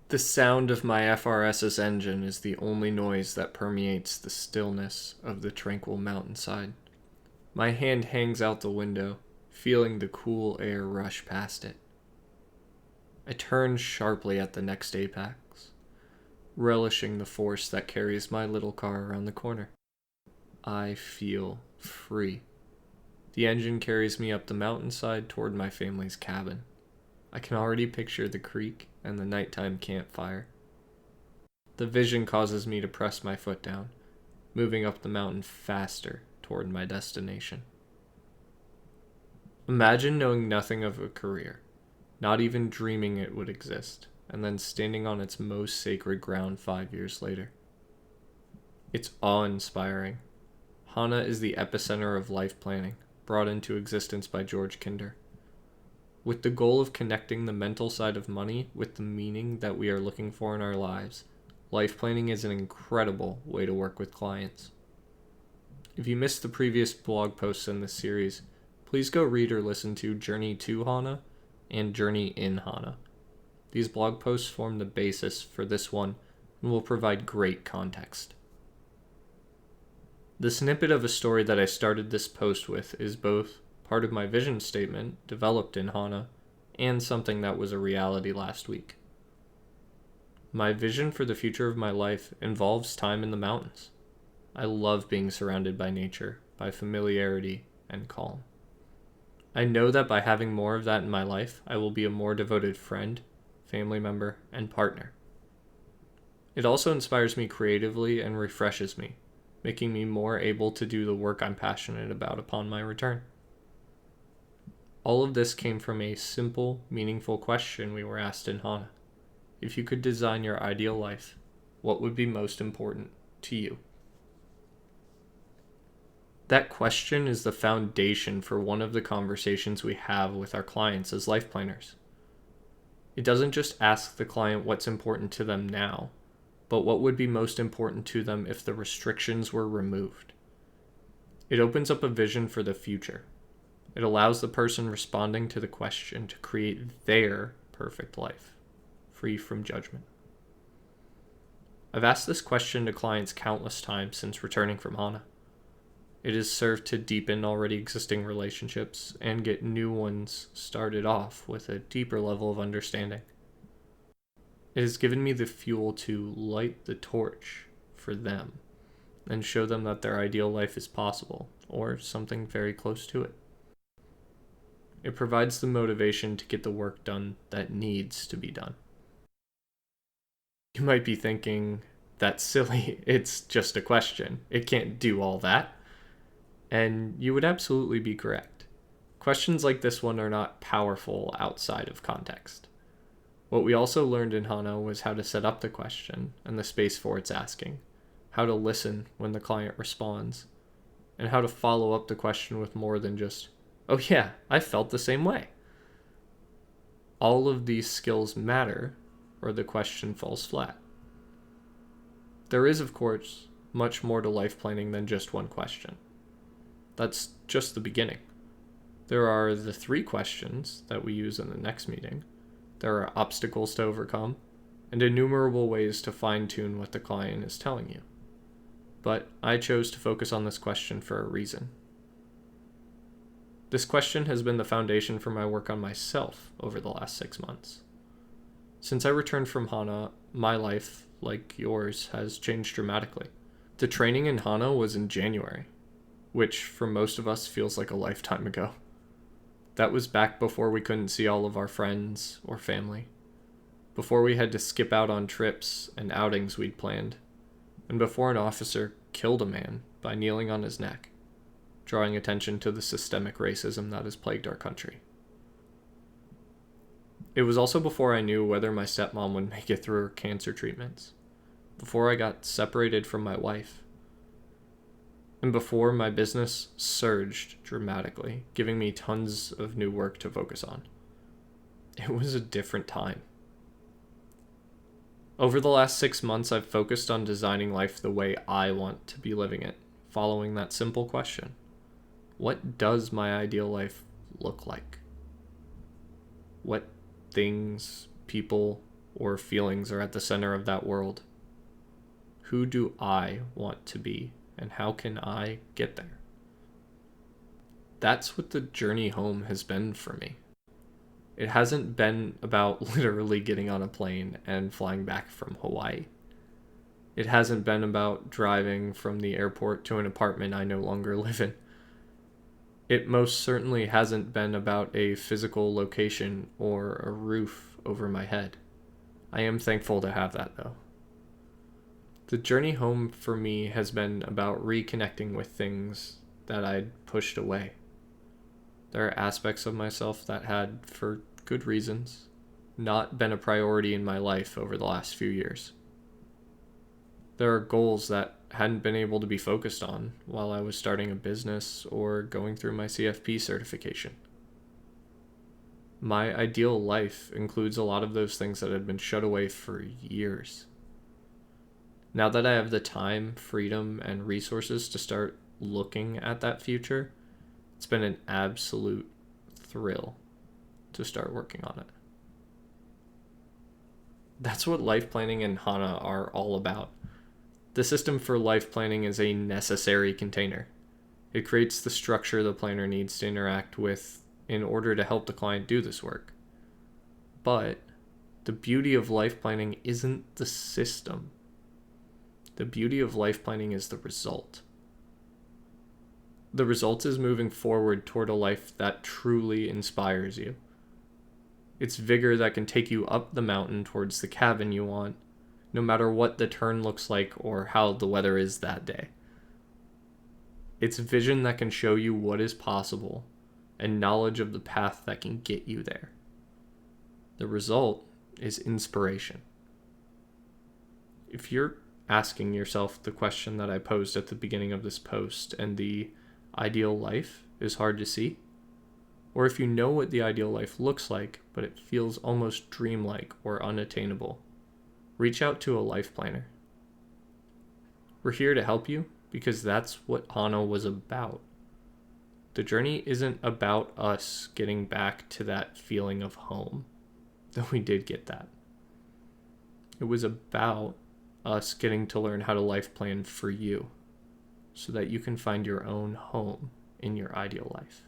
The sound of my FRS's engine is the only noise that permeates the stillness of the tranquil mountainside. My hand hangs out the window, feeling the cool air rush past it. I turn sharply at the next apex, relishing the force that carries my little car around the corner. I feel free. The engine carries me up the mountainside toward my family's cabin. I can already picture the creek and the nighttime campfire. The vision causes me to press my foot down, moving up the mountain faster toward my destination. Imagine knowing nothing of a career, not even dreaming it would exist, and then standing on its most sacred ground 5 years later. It's awe-inspiring. Hana is the epicenter of life planning, brought into existence by George Kinder, with the goal of connecting the mental side of money with the meaning that we are looking for in our lives. Life planning is an incredible way to work with clients. If you missed the previous blog posts in this series, please go read or listen to Journey to Hana and Journey in Hana. These blog posts form the basis for this one and will provide great context. The snippet of a story that I started this post with is both part of my vision statement developed in Hana and something that was a reality last week. My vision for the future of my life involves time in the mountains. I love being surrounded by nature, by familiarity and calm. I know that by having more of that in my life, I will be a more devoted friend, family member, and partner. It also inspires me creatively and refreshes me, making me more able to do the work I'm passionate about upon my return. All of this came from a simple, meaningful question we were asked in Hana. If you could design your ideal life, what would be most important to you? That question is the foundation for one of the conversations we have with our clients as life planners. It doesn't just ask the client what's important to them now, but what would be most important to them if the restrictions were removed. It opens up a vision for the future. It allows the person responding to the question to create their perfect life, free from judgment. I've asked this question to clients countless times since returning from Hana. It has served to deepen already existing relationships and get new ones started off with a deeper level of understanding. It has given me the fuel to light the torch for them and show them that their ideal life is possible, or something very close to it. It provides the motivation to get the work done that needs to be done. You might be thinking, that's silly, it's just a question. It can't do all that. And you would absolutely be correct. Questions like this one are not powerful outside of context. What we also learned in Hana was how to set up the question and the space for its asking, how to listen when the client responds, and how to follow up the question with more than just, "Oh yeah, I felt the same way." All of these skills matter, or the question falls flat. There is, of course, much more to life planning than just one question. That's just the beginning. There are the 3 questions that we use in the next meeting. There are obstacles to overcome, and innumerable ways to fine-tune what the client is telling you. But I chose to focus on this question for a reason. This question has been the foundation for my work on myself over the last 6 months. Since I returned from Hana, my life, like yours, has changed dramatically. The training in Hana was in January, which for most of us feels like a lifetime ago. That was back before we couldn't see all of our friends or family, before we had to skip out on trips and outings we'd planned, and before an officer killed a man by kneeling on his neck, drawing attention to the systemic racism that has plagued our country. It was also before I knew whether my stepmom would make it through her cancer treatments, before I got separated from my wife, and before my business surged dramatically, giving me tons of new work to focus on. It was a different time. Over the last 6 months, I've focused on designing life the way I want to be living it, following that simple question. What does my ideal life look like? What things, people, or feelings are at the center of that world. Who do I want to be, and how can I get there? That's what the journey home has been for me. It hasn't been about literally getting on a plane and flying back from Hawaii. It hasn't been about driving from the airport to an apartment I no longer live in. It most certainly hasn't been about a physical location or a roof over my head. I am thankful to have that, though. The journey home for me has been about reconnecting with things that I'd pushed away. There are aspects of myself that had, for good reasons, not been a priority in my life over the last few years. There are goals that hadn't been able to be focused on while I was starting a business or going through my CFP certification. My ideal life includes a lot of those things that had been shut away for years. Now that I have the time, freedom, and resources to start looking at that future, it's been an absolute thrill to start working on it. That's what life planning and Hana are all about. The system for life planning is a necessary container. It creates the structure the planner needs to interact with in order to help the client do this work. But the beauty of life planning isn't the system. The beauty of life planning is the result. The result is moving forward toward a life that truly inspires you. It's vigor that can take you up the mountain towards the cabin you want, no matter what the turn looks like or how the weather is that day. It's vision that can show you what is possible and knowledge of the path that can get you there. The result is inspiration. If you're asking yourself the question that I posed at the beginning of this post and the ideal life is hard to see, or if you know what the ideal life looks like, but it feels almost dreamlike or unattainable, reach out to a life planner. We're here to help you because that's what Hana was about. The journey isn't about us getting back to that feeling of home, though we did get that. It was about us getting to learn how to life plan for you so that you can find your own home in your ideal life.